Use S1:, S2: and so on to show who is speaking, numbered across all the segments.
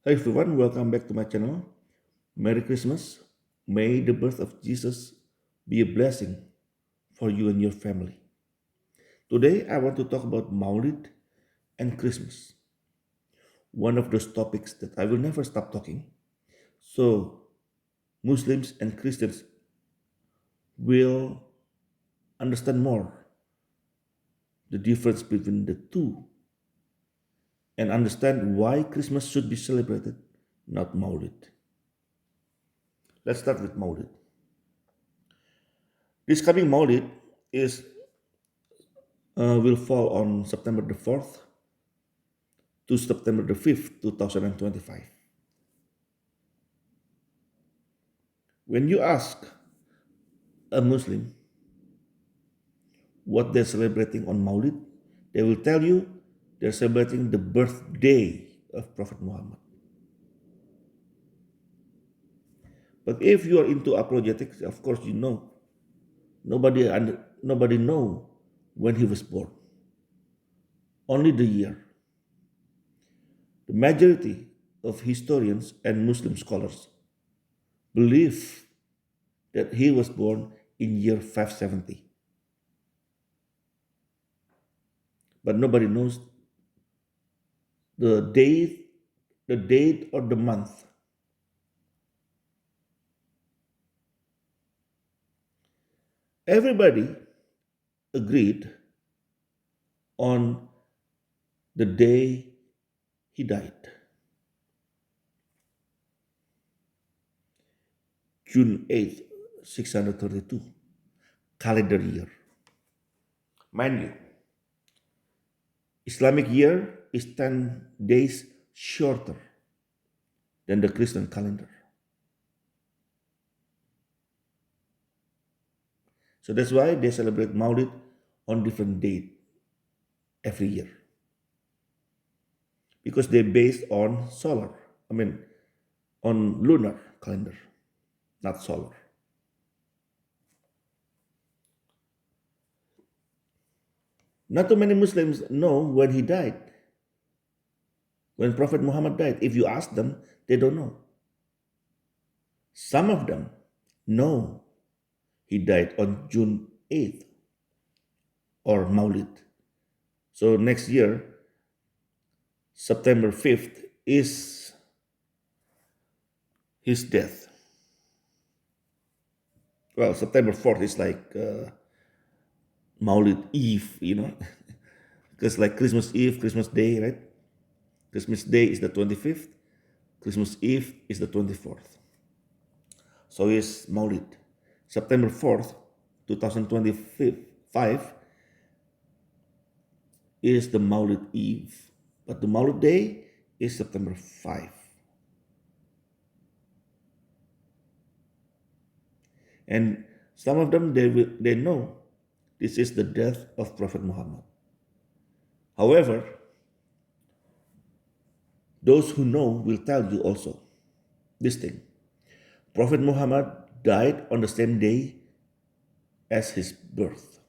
S1: Hi everyone, welcome back to my channel. Merry Christmas. May the birth of Jesus be a blessing for you and your family. Today I want to talk about Mawlid and Christmas, one of those topics that I will never stop talking. So, Muslims and Christians will understand more the difference between the two and understand why Christmas should be celebrated, not Mawlid. Let's start with Mawlid. This coming Mawlid is will fall on September the 4th to September the 5th, 2025. When you ask a Muslim what they're celebrating on Maulid, they will tell you they're celebrating the birthday of Prophet Muhammad. But if you are into apologetics, of course you know nobody know when he was born, only the year. The majority of historians and Muslim scholars believe that he was born in year 570, but nobody knows the date, or the month. Everybody agreed on the day he died, June 8th, 632, calendar year. Mind you, Islamic year is 10 days shorter than the Christian calendar. So that's why they celebrate Maulid on different date every year. Because they're based on solar, I mean on lunar calendar, not solar. Not too many Muslims know when he died, when Prophet Muhammad died. If you ask them, they don't know. Some of them know he died on June 8th or Maulid. So next year, September 5th, is his death. Well, September 4th is like Maulid Eve, because like Christmas Eve, Christmas Day, right? Christmas Day is the 25th, Christmas Eve is the 24th. So is Maulid. September 4th, 2025 is the Maulid Eve. But the Maulid Day is September 5. And some of them, they know this is the death of Prophet Muhammad. However, those who know will tell you also this thing. Prophet Muhammad died on the same day as his birth.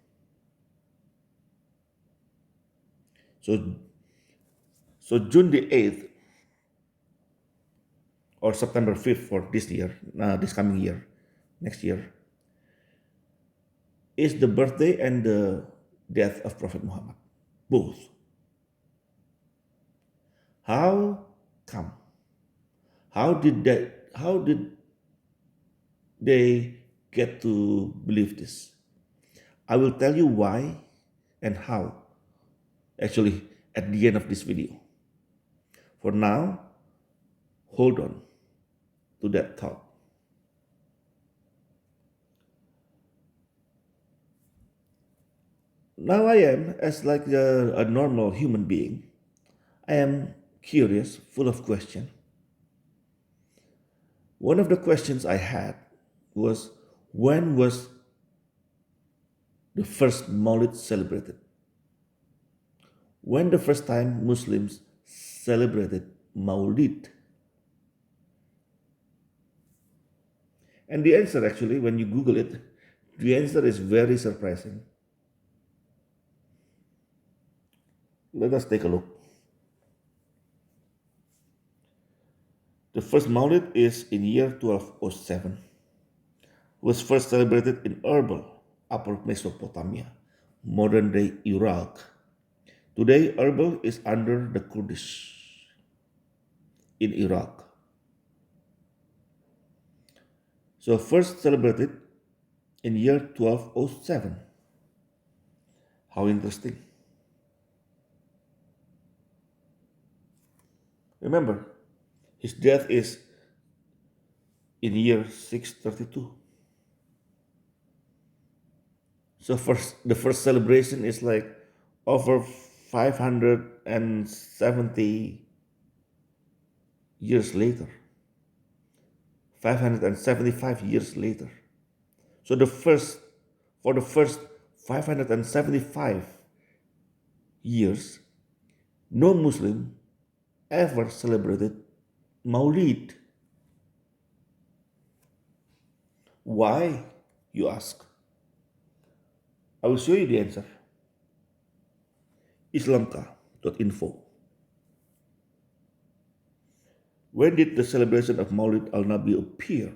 S1: So, so June the 8th or September 5th for this year, this coming year, next year, is the birthday and the death of Prophet Muhammad. Both. How come? How did they get to believe this? I will tell you why and how, actually, at the end of this video. For now, hold on to that thought. Now I am, as like a normal human being, I am curious, full of question. One of the questions I had was, when was the first Maulid celebrated? When the first time Muslims celebrated Maulid? And the answer, actually, when you Google it, the answer is very surprising. Let us take a look. The first Mawlid is in year 1207, was first celebrated in Erbil, Upper Mesopotamia, modern day Iraq. Today, Erbil is under the Kurdish in Iraq. So, first celebrated in year 1207. How interesting. Remember, his death is in year 632. So, the first celebration is like over 570 years later, 575 years later. So for the first 575 years, no Muslim ever celebrated Maulid. Why, you ask? I will show you the answer. Islamka.info. When did the celebration of Maulid al-Nabi appear?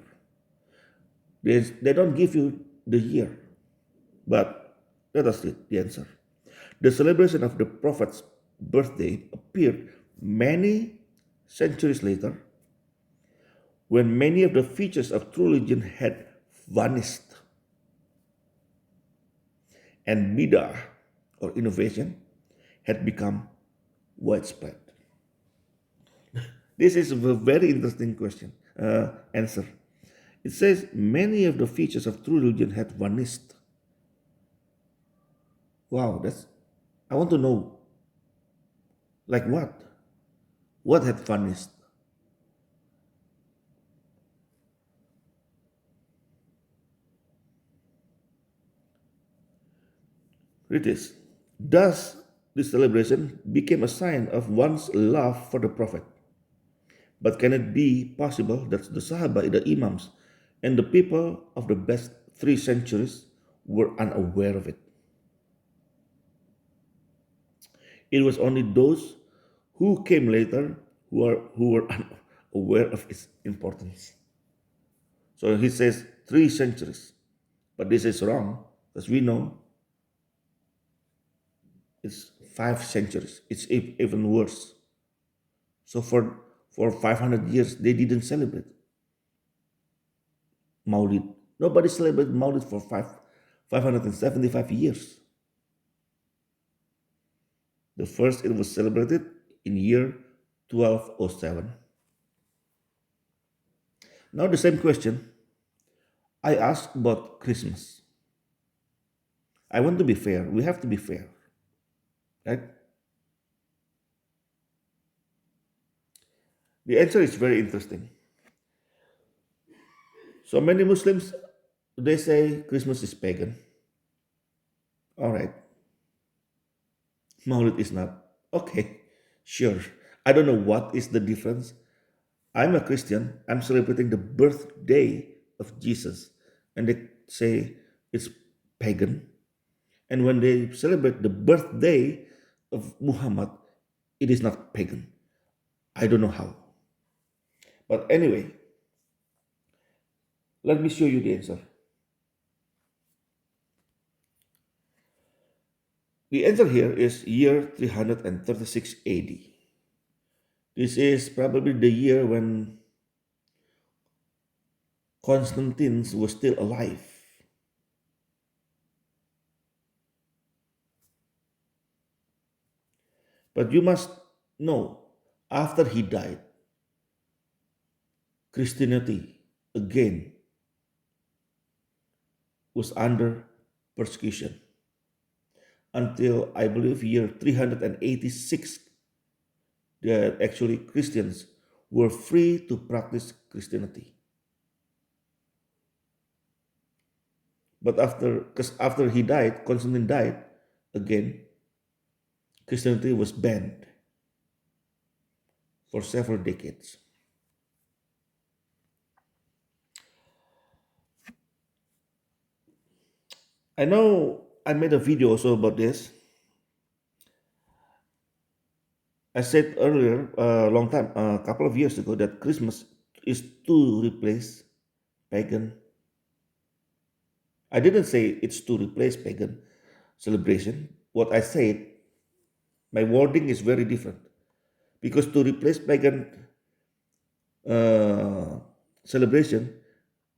S1: They don't give you the year, but let us read the answer. The celebration of the Prophet's birthday appeared many centuries later when many of the features of true religion had vanished and bid'ah or innovation had become widespread. This is a very interesting answer. It says many of the features of true religion had vanished. Wow, I want to know, like what? What had vanished? Read this. Thus, this celebration became a sign of one's love for the Prophet. But can it be possible that the Sahaba, the Imams, and the people of the best 3 centuries were unaware of it? It was only those who came later who were unaware of its importance. So he says 3 centuries, but this is wrong because we know it's 5 centuries. It's even worse. So for 500 years they didn't celebrate Maulid. Nobody celebrated Maulid for 575 years. The first it was celebrated in year 1207. Now the same question I asked about Christmas. I want to be fair. We have to be fair, right? The answer is very interesting. So many Muslims they say Christmas is pagan. All right, Maulid is not. Okay, sure. I don't know what is the difference. I'm a Christian. I'm celebrating the birthday of Jesus, and they say it's pagan. And when they celebrate the birthday of Muhammad, it is not pagan. I don't know how. But anyway, let me show you the answer. The answer here is year 336 AD. This is probably the year when Constantine was still alive. But you must know, after he died, Christianity again was under persecution until I believe year 386 that actually Christians were free to practice Christianity. But because after he died, Constantine died, again, Christianity was banned for several decades. I know I made a video also about this. I said earlier, a long time, a couple of years ago, that Christmas is to replace pagan. I didn't say it's to replace pagan celebration. What I said, my wording is very different because to replace pagan uh, celebration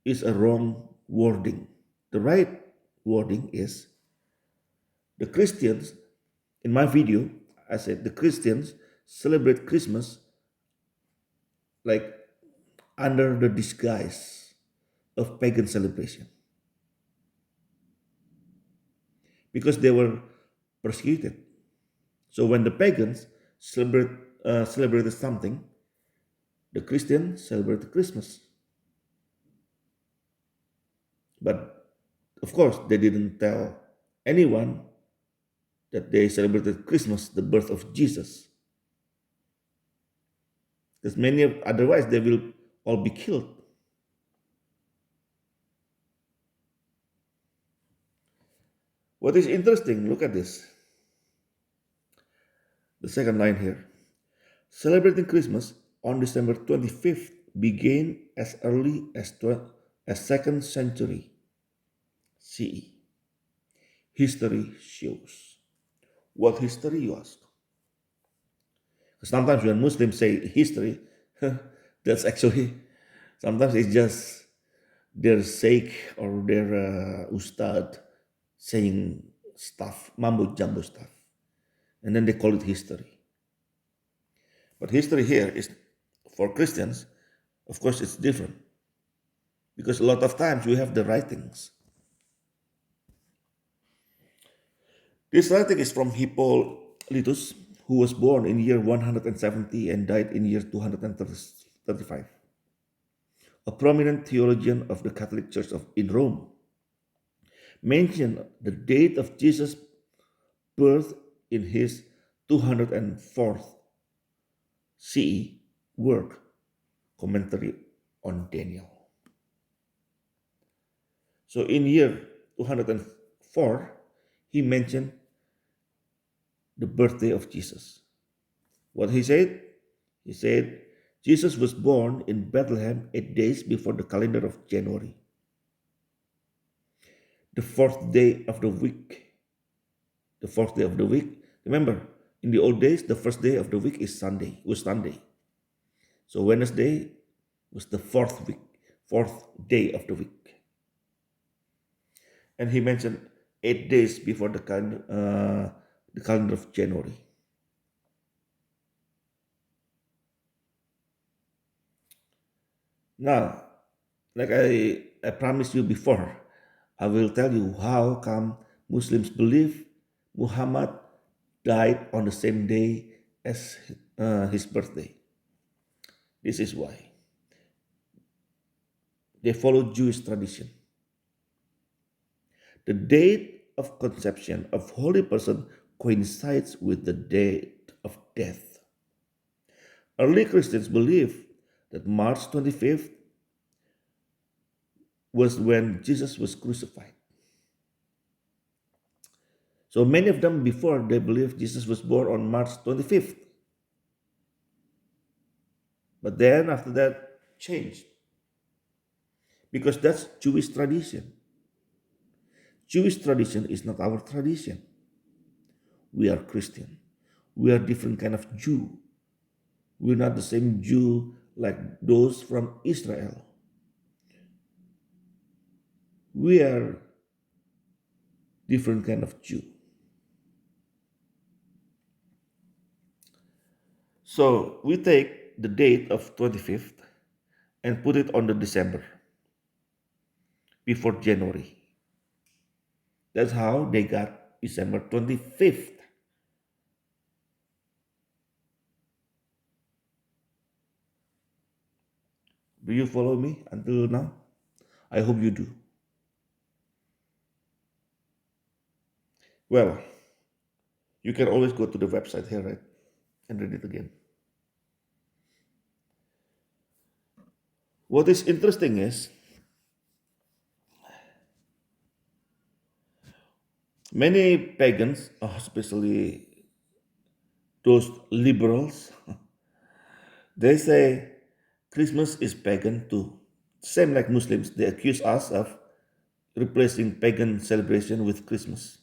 S1: is a wrong wording. The right wording is the Christians, in my video, I said the Christians celebrate Christmas like under the disguise of pagan celebration because they were persecuted. So when the pagans celebrated something, the Christians celebrated Christmas. But of course, they didn't tell anyone that they celebrated Christmas, the birth of Jesus. Because otherwise they will all be killed. What is interesting, look at this. The second line here. Celebrating Christmas on December 25th began as early as 2nd century CE. History shows. What history, you ask? Sometimes when Muslims say history, that's actually, sometimes it's just their sake or their ustad saying stuff, mambo jumbo stuff, and then they call it history. But history here is for Christians, of course, it's different because a lot of times we have the writings. This writing is from Hippolytus, who was born in year 170 and died in year 235, a prominent theologian of the Catholic Church in Rome. Mentioned the date of Jesus' birth in his 204th CE work, Commentary on Daniel. So in year 204, he mentioned the birthday of Jesus. What he said? He said, Jesus was born in Bethlehem 8 days before the calendar of January, the fourth day of the week. The fourth day of the week. Remember, in the old days, the first day of the week is Sunday, was Sunday. So Wednesday was the fourth day of the week. And he mentioned 8 days before the calendar of January. Now, like I promised you before, I will tell you how come Muslims believe Muhammad died on the same day as his birthday. This is why. They follow Jewish tradition. The date of conception of holy person coincides with the date of death. Early Christians believe that March 25th was when Jesus was crucified. So many of them before they believed Jesus was born on March 25th. But then after that changed because that's Jewish tradition. Jewish tradition is not our tradition. We are Christian. We are different kind of Jew. We're not the same Jew like those from Israel. We are different kind of Jew. So we take the date of 25th and put it on the December before January. That's how they got December 25th. Do you follow me until now? I hope you do. Well, you can always go to the website here, right? And read it again. What is interesting is many pagans, especially those liberals, they say Christmas is pagan too. Same like Muslims, they accuse us of replacing pagan celebration with Christmas.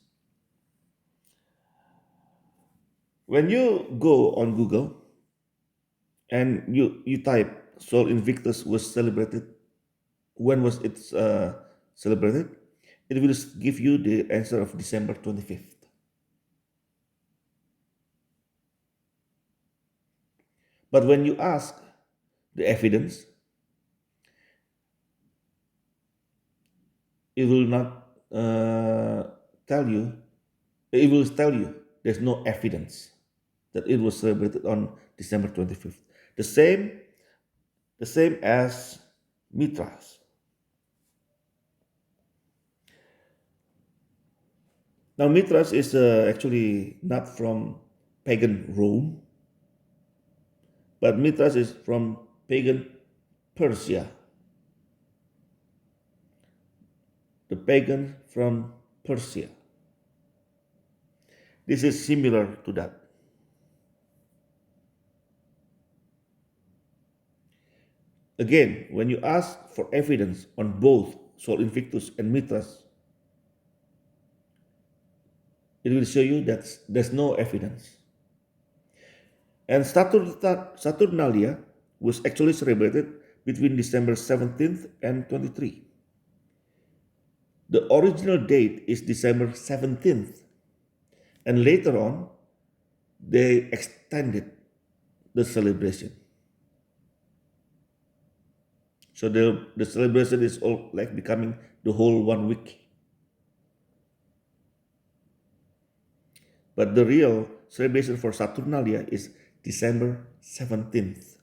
S1: When you go on Google and you type Sol Invictus was celebrated, when was it celebrated? It will give you the answer of December 25th. But when you ask the evidence, it will not tell you, it will tell you there's no evidence that it was celebrated on December 25th. The same, the same as Mithras. Now, Mithras is actually not from pagan Rome, but Mithras is from pagan Persia, the pagan from Persia. This is similar to that. Again, when you ask for evidence on both Sol Invictus and Mithras, it will show you that there's no evidence. And Saturnalia was actually celebrated between December 17th and 23. The original date is December 17th, and later on, they extended the celebration. So the celebration is all like becoming the whole 1 week. But the real celebration for Saturnalia is December 17th,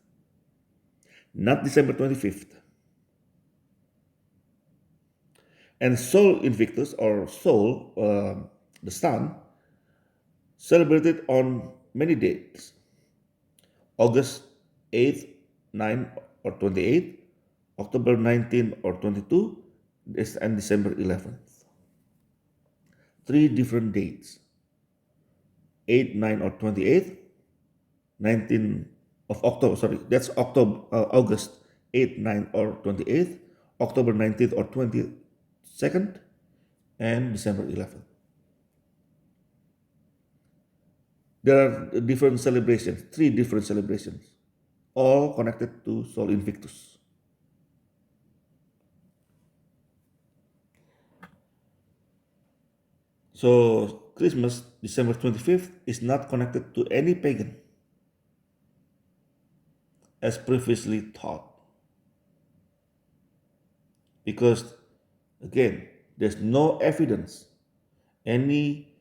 S1: not December 25th. And Sol Invictus, or Sol, the sun, celebrated on many dates: August 8th, 9th, or 28th, October 19th or 22, and December 11th. 3 different dates: 8, 9, or 28th, 19th of October, sorry, that's October, August 8th, 9th, or 28th, October 19th or 22nd, and December 11th. There are different celebrations, 3 different celebrations, all connected to Sol Invictus. So Christmas, December 25th, is not connected to any pagan, as previously thought. Because, again, there's no evidence any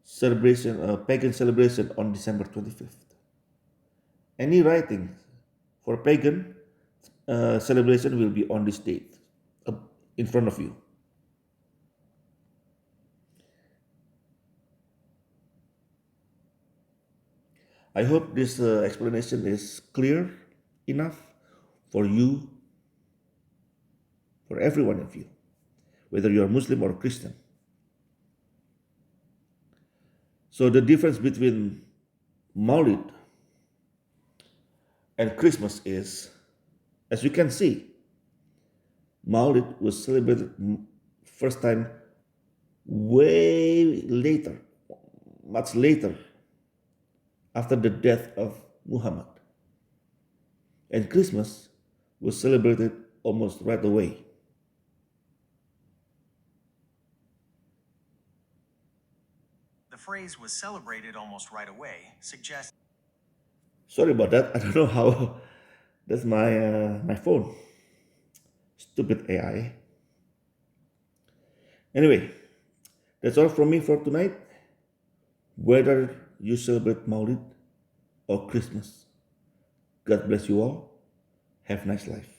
S1: celebration, pagan celebration on December 25th. Any writing for pagan celebration will be on this date in front of you. I hope this explanation is clear enough for you, for every one of you, whether you are Muslim or Christian. So the difference between Mawlid and Christmas is, as you can see, Mawlid was celebrated first time way later, much later, after the death of Muhammad. And Christmas was celebrated almost right away.
S2: The phrase was celebrated almost right away suggests.
S1: Sorry about that. I don't know how. That's my phone. Stupid AI. Anyway, that's all from me for tonight. Whether you celebrate Maulid or Christmas, God bless you all. Have a nice life.